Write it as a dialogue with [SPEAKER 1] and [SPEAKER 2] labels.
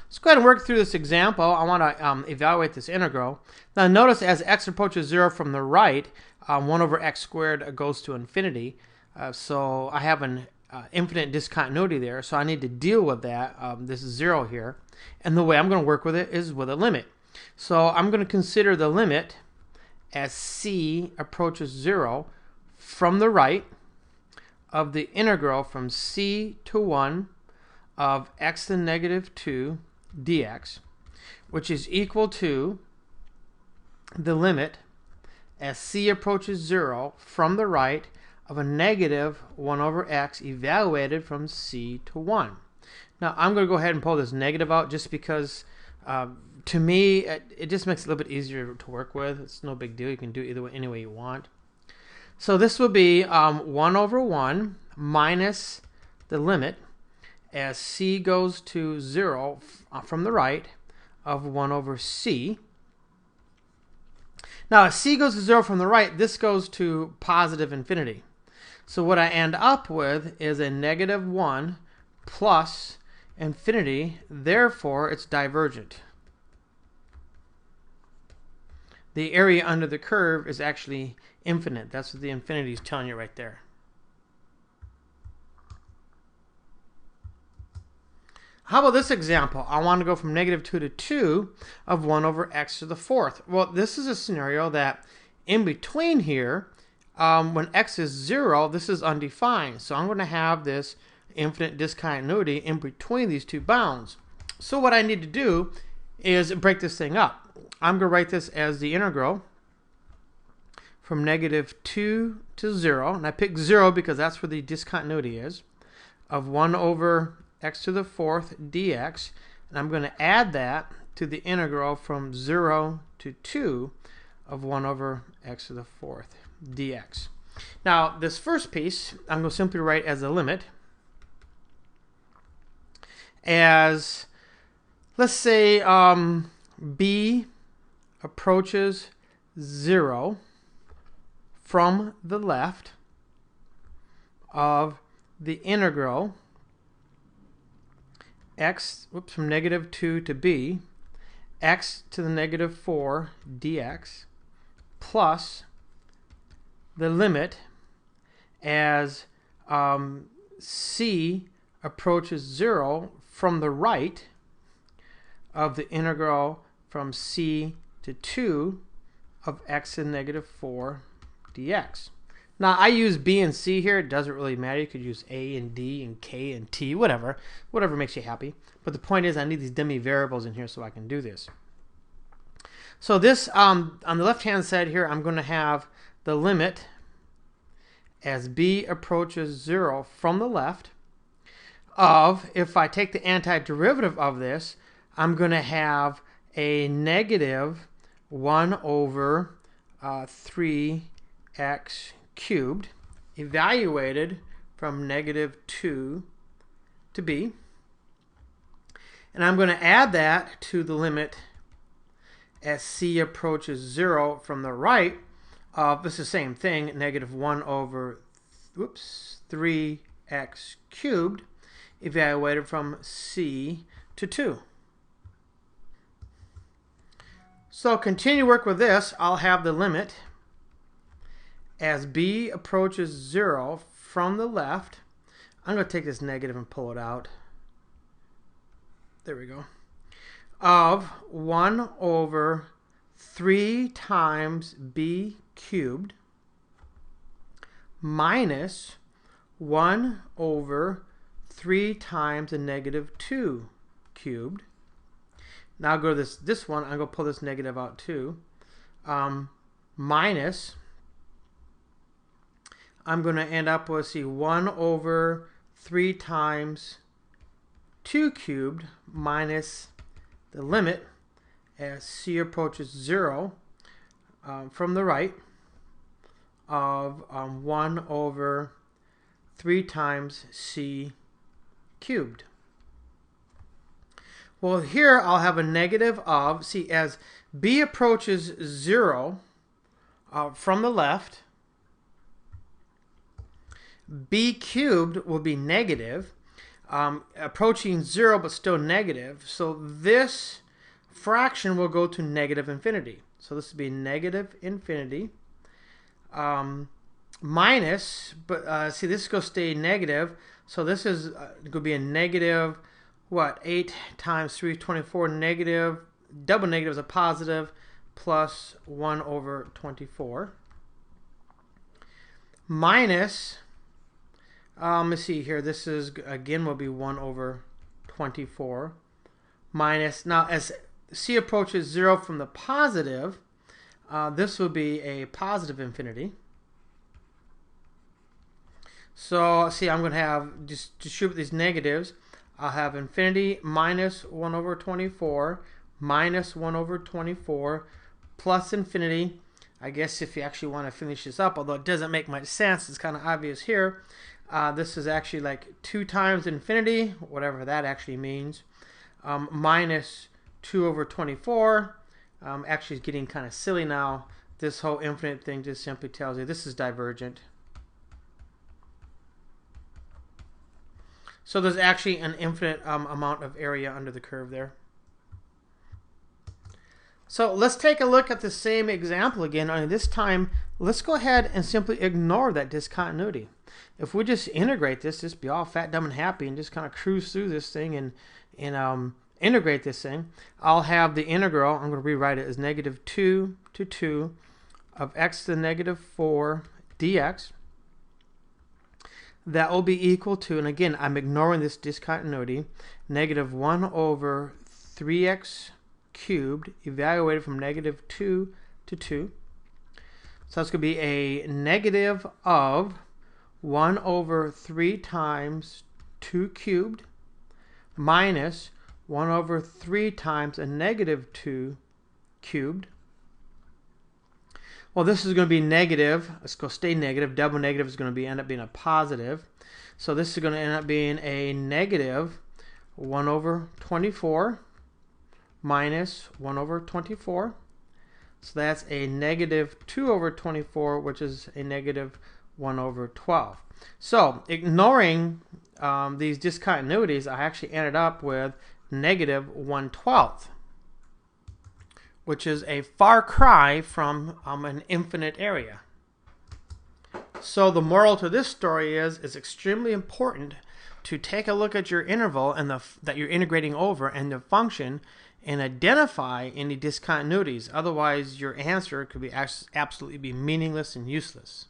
[SPEAKER 1] Let's go ahead and work through this example. I want to evaluate this integral. Now notice as x approaches 0 from the right, 1 over x squared goes to infinity. So I have an infinite discontinuity there, so I need to deal with that. This is 0 here. And the way I'm going to work with it is with a limit. So I'm going to consider the limit as c approaches 0 from the right of the integral from c to 1 of x to the negative 2 dx, which is equal to the limit as c approaches 0 from the right of a negative 1 over x evaluated from c to 1. Now I'm going to go ahead and pull this negative out just because to me it just makes it a little bit easier to work with. It's no big deal. You can do it either way, any way you want. So this will be 1 over 1 minus the limit as c goes to 0 from the right of 1 over c. Now as c goes to 0 from the right, this goes to positive infinity. So what I end up with is a negative 1 plus infinity. Therefore, it's divergent. The area under the curve is actually infinite. That's what the infinity is telling you right there. How about this example? I want to go from negative 2 to 2 of 1 over x to the 4th. Well, this is a scenario that in between here, when x is 0, this is undefined. So I'm going to have this infinite discontinuity in between these two bounds. So what I need to do is break this thing up. I'm going to write this as the integral from negative 2 to 0, and I picked 0 because that's where the discontinuity is, of 1 over x to the 4th dx, and I'm going to add that to the integral from 0 to 2 of 1 over x to the 4th dx. Now this first piece I'm going to simply write as a limit as, let's say b approaches 0 from the left of the integral x, from negative 2 to b, x to the negative 4 dx, plus the limit as c approaches 0 from the right of the integral from c to 2 of x to the negative 4 dx. Now I use b and c here. It doesn't really matter. You could use a and d and k and t, whatever makes you happy. But the point is I need these dummy variables in here so I can do this. So this on the left hand side here, I'm going to have the limit as b approaches 0 from the left of, if I take the antiderivative of this, I'm going to have a negative 1 over 3x cubed evaluated from negative 2 to b. And I'm going to add that to the limit as c approaches 0 from the right of, this is the same thing, negative 1 over 3x cubed evaluated from c to 2. So continue work with this. I'll have the limit as b approaches 0 from the left. I'm going to take this negative and pull it out. There we go. Of 1 over 3 times b cubed minus 1 over 3 times the negative 2 cubed. Now I'll go to this one. I'm going to pull this negative out too. Minus, I'm going to end up with, 1 over 3 times 2 cubed minus the limit as c approaches 0 from the right of 1 over 3 times c cubed. Well, here I'll have a negative of, see, as b approaches 0 from the left, b cubed will be negative. approaching 0 but still negative. So this fraction will go to negative infinity. So this would be negative infinity minus, but see, this is going to stay negative. So this is going to be a negative, what, 8 times 3 is 24, negative, double negative is a positive, plus 1 over 24. Minus, let's see here, this is, again, will be 1 over 24. Minus, now as c approaches 0 from the positive, this will be a positive infinity. So see, I'm going to have, just distribute these negatives. I'll have infinity minus 1 over 24 minus 1 over 24 plus infinity. I guess if you actually want to finish this up, although it doesn't make much sense, it's kind of obvious here. This is actually like 2 times infinity, whatever that actually means, minus 2 over 24. Actually, it's getting kind of silly now. This whole infinite thing just simply tells you this is divergent. So there's actually an infinite amount of area under the curve there. So let's take a look at the same example again. Only this time, let's go ahead and simply ignore that discontinuity. If we just integrate this, just be all fat, dumb, and happy, and just kind of cruise through this thing and integrate this thing, I'll have the integral, I'm going to rewrite it as negative 2 to 2 of x to the negative 4 dx. That will be equal to, and again, I'm ignoring this discontinuity, negative 1 over 3x cubed, evaluated from negative 2 to 2. So that's going to be a negative of 1 over 3 times 2 cubed minus 1 over 3 times a negative 2 cubed. Well, this is going to be negative. Let's go stay negative. Double negative is going to end up being a positive. So this is going to end up being a negative 1 over 24 minus 1 over 24. So that's a negative 2 over 24, which is a negative 1 over 12. So ignoring these discontinuities, I actually ended up with negative 1/12. Which is a far cry from an infinite area. So the moral to this story is it's extremely important to take a look at your interval and that you're integrating over and the function and identify any discontinuities. Otherwise, your answer could be absolutely be meaningless and useless.